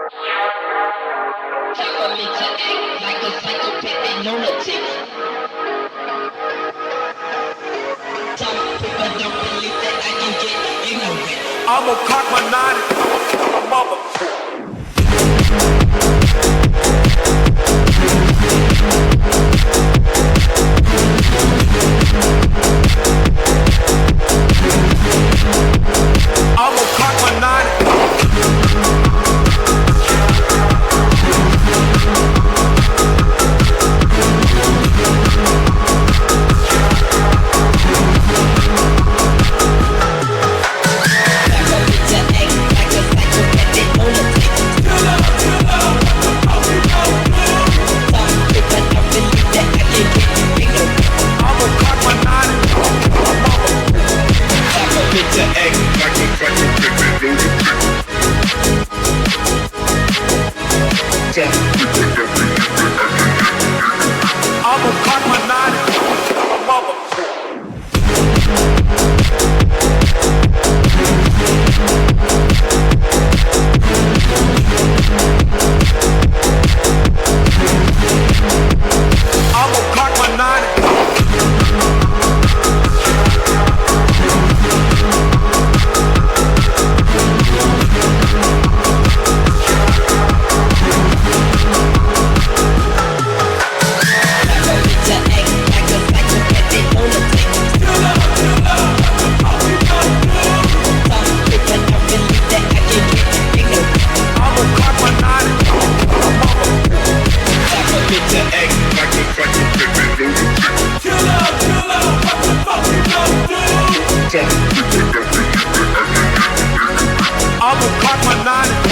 Time for me to act like a psychopathic lunatic. Some people don't believe that I can get ignorant. I'ma cock my nine and mother. I'ma cock my nine. I'ma cock my nine and mother. I'ma cock my nine. I'ma cock my nine.